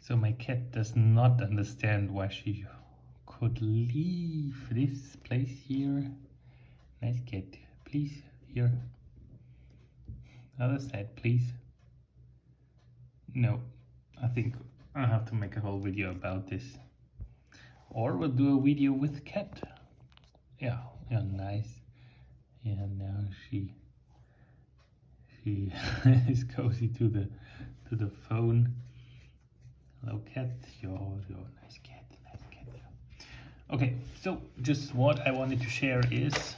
So my cat does not understand why she could leave this place here. Nice cat. Please, here. Other side, please. No, I think I have to make a whole video about this. Or we'll do a video with cat. Yeah, nice. Yeah, now she is cozy to the phone. Hello cat, yo, nice cat. Okay, so just what I wanted to share is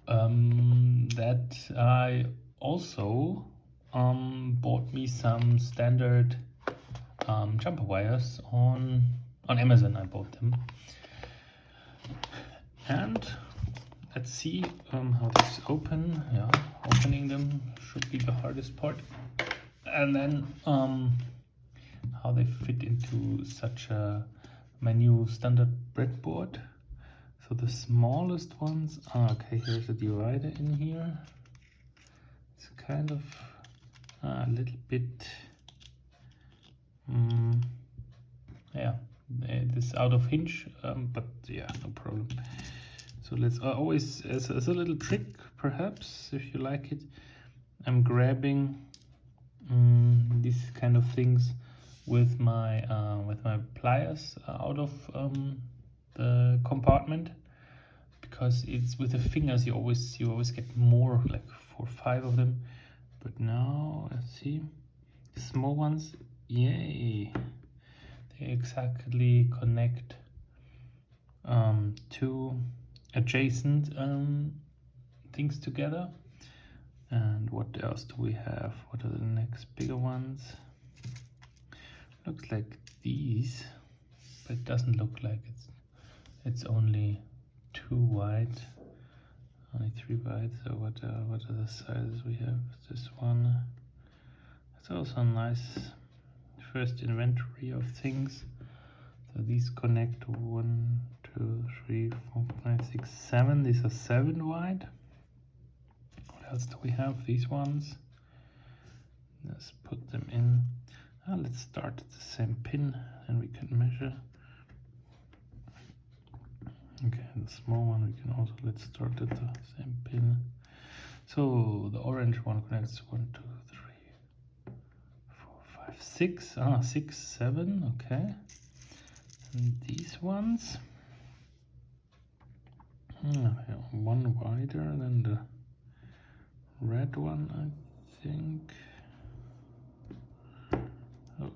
that I also bought me some standard jumper wires on Amazon. I bought them, and let's see how this open. Yeah, opening them should be the hardest part, and then how they fit into such a my new standard breadboard. So the smallest ones, okay, here's a divider in here. It's kind of a little bit, yeah, this out of hinge, but yeah, no problem. So let's always, as a little trick, perhaps, if you like it, I'm grabbing these kind of things with my pliers out of the compartment, because it's with the fingers you always get more, like 4 or 5 of them. But now let's see, the small ones, yay, they exactly connect two adjacent things together. And what else do we have? What are the next bigger ones? Looks like these, but it doesn't look like it's only 2 wide, only 3 wide. So what are the sizes we have? This one, it's also a nice first inventory of things. So these connect to 1, 2, 3, 4, 5, 6, 7. These are 7 wide. What else do we have? These ones. Let's put them in. Let's start at the same pin and we can measure. Okay, the small one we can also, let's start at the same pin. So the orange one connects 1, 2, 3, 4, 5, 6. 6, 7, okay. And these ones, one wider than the red one, I think. Oh,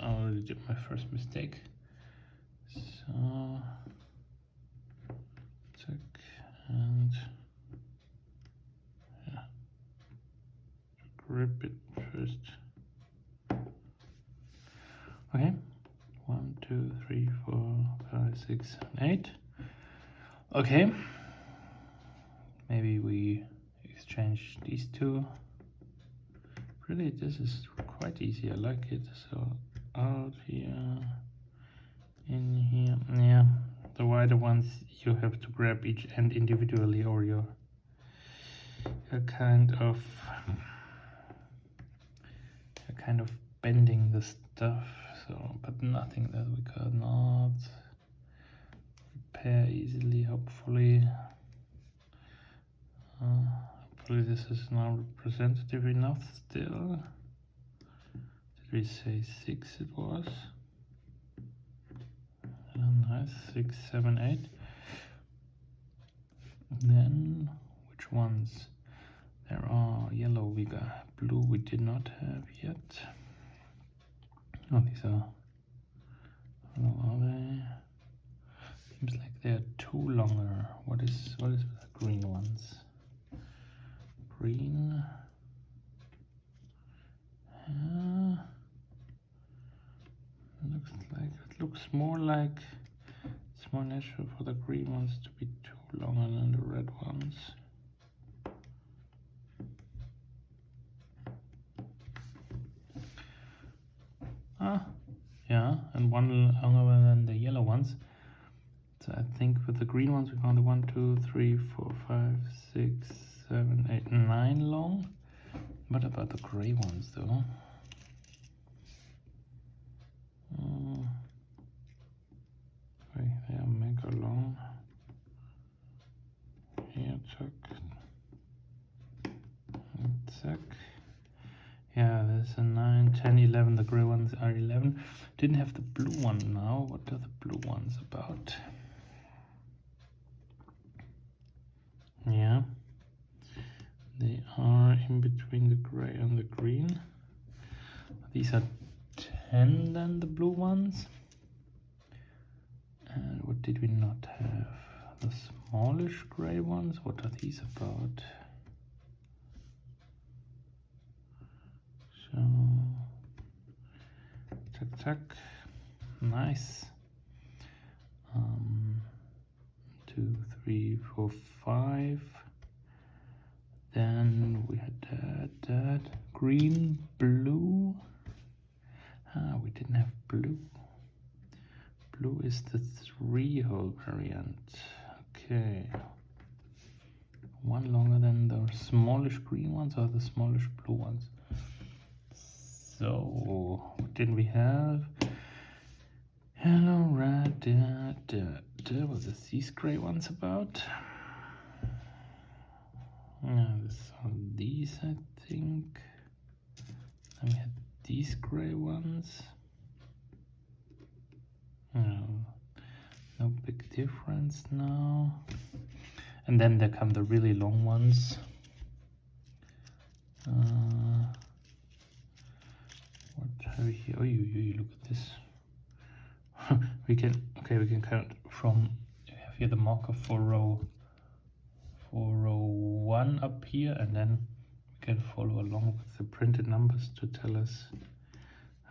I already did my first mistake. So check, and yeah, grip it first. Okay, 1, 2, 3, 4, 5, 6, 7, 8. Okay, maybe we exchange these two. Really, this is quite easy. I like it. So out here, in here, yeah. The wider ones you have to grab each end individually, or you're kind of bending the stuff. So, but nothing that we cannot repair easily. Hopefully, hopefully this is now representative enough. Still, did we say 6? It was. Nice, 6, 7, 8. Then which ones? There are yellow we got, blue we did not have yet. Oh, these are, how long are they? Seems like they're too longer. What is with the green ones? Green. Looks more like it's more natural for the green ones to be too longer than the red ones. Yeah, and one longer than the yellow ones. So I think with the green ones we found the 1, 2, 3, 4, 5, 6, 7, 8, 9 long. What about the gray ones though? super long. Here, check. Check. Yeah, there's a 9, 10, 11. The gray ones are 11. Didn't have the blue one now. What are the blue ones about? Yeah. They are in between the gray and the green. These are 10 then, the blue ones. And what did we not have? The smallish gray ones. What are these about? So, check. Nice. 2, 3, 4, 5. Then we had that green, blue. We didn't have blue. Blue is the 3-hole variant. Okay. One longer than the smallish green ones or the smallish blue ones. So, what did we have? Hello, red. What are these gray ones about? This are these, I think. And we had these gray ones. No big difference now. And then there come the really long ones. What have we here? Oh, you look at this. we can count from. We have here the marker for row 1 up here, and then we can follow along with the printed numbers to tell us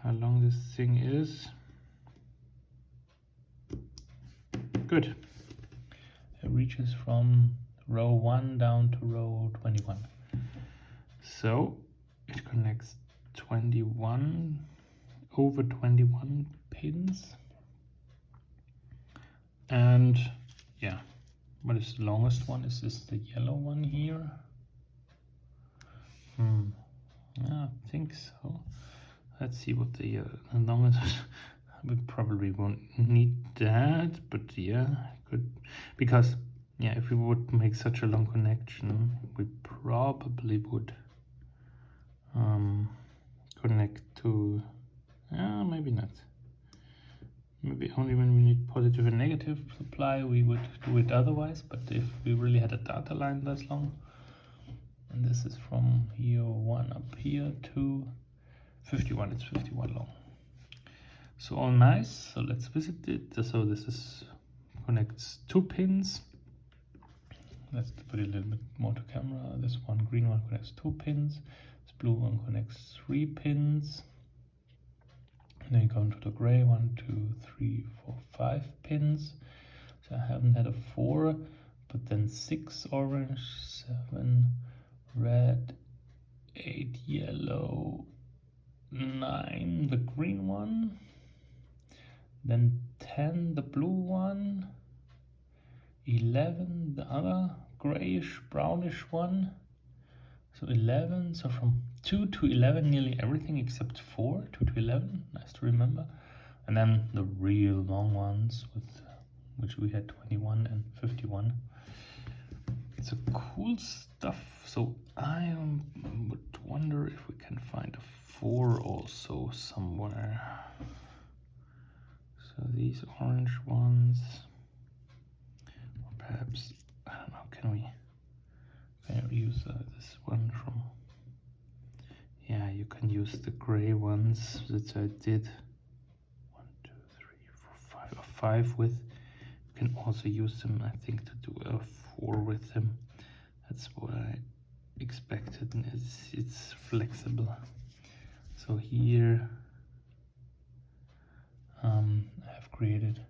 how long this thing is. Good. It reaches from row 1 down to row 21. So it connects 21 over 21 pins. And yeah, what is the longest one? Is this the yellow one here? Yeah, I think so. Let's see what the longest. We probably won't need that, but yeah, good. Because yeah, if we would make such a long connection, we probably would connect to, maybe not. Maybe only when we need positive and negative supply we would do it otherwise, but if we really had a data line that's long, and this is from here 1 up here to 51, it's 51 long. So all nice, so let's visit it. So this connects 2 pins. Let's put it a little bit more to camera. This one green one connects 2 pins. This blue one connects 3 pins. And then you go into the gray 1, 2, 3, 4, 5 pins. So I haven't had a 4, but then 6 orange, 7 red, 8 yellow, 9 the green one, then 10 the blue one, 11 the other grayish brownish one. So 11, so from 2 to 11 nearly everything except 4, 2 to 11, nice to remember. And then the real long ones, with which we had 21 and 51. It's a cool stuff. So I would wonder if we can find a 4 also somewhere. So these orange ones, or perhaps, I don't know, can we use this one from, yeah, you can use the gray ones that I did 1, 2, 3, 4, 5, or 5 with. You can also use them, I think, to do a 4 with them. That's what I expected, and it's flexible. So here I have created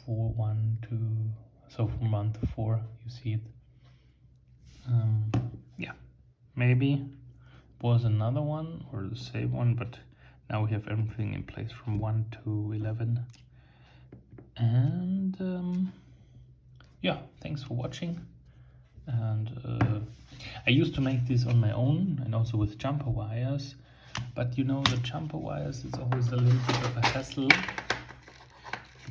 4, 1, 2, so from 1 to 4, you see it. Yeah, maybe was another one or the same one, but now we have everything in place from 1 to 11. And yeah, thanks for watching. And I used to make this on my own and also with jumper wires, but you know, the jumper wires, it's always a little bit of a hassle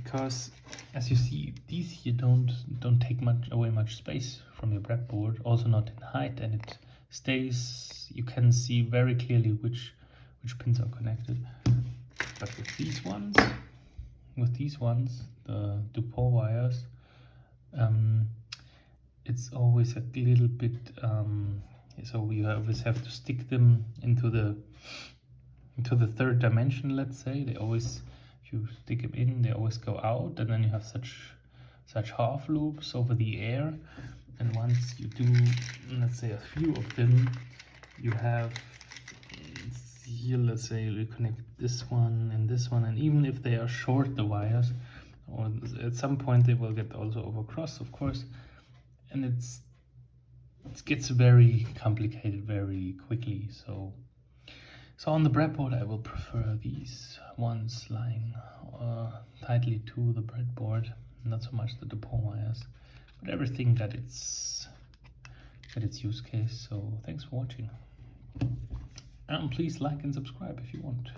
because as you see, these here don't take much space from your breadboard, also not in height, and it stays. You can see very clearly which pins are connected. But with these ones, the DuPont wires, it's always a little bit. So you always have to stick them into the third dimension. Let's say they always. If you stick them in, they always go out, and then you have such half loops over the air. And once you do, let's say, a few of them, you have here, let's say, you connect this one, and even if they are short, the wires, or at some point they will get also overcrossed, of course, and it gets very complicated very quickly. So on the breadboard, I will prefer these ones lying tightly to the breadboard, not so much the DuPont wires, but everything got its use case. So thanks for watching, and please like and subscribe if you want.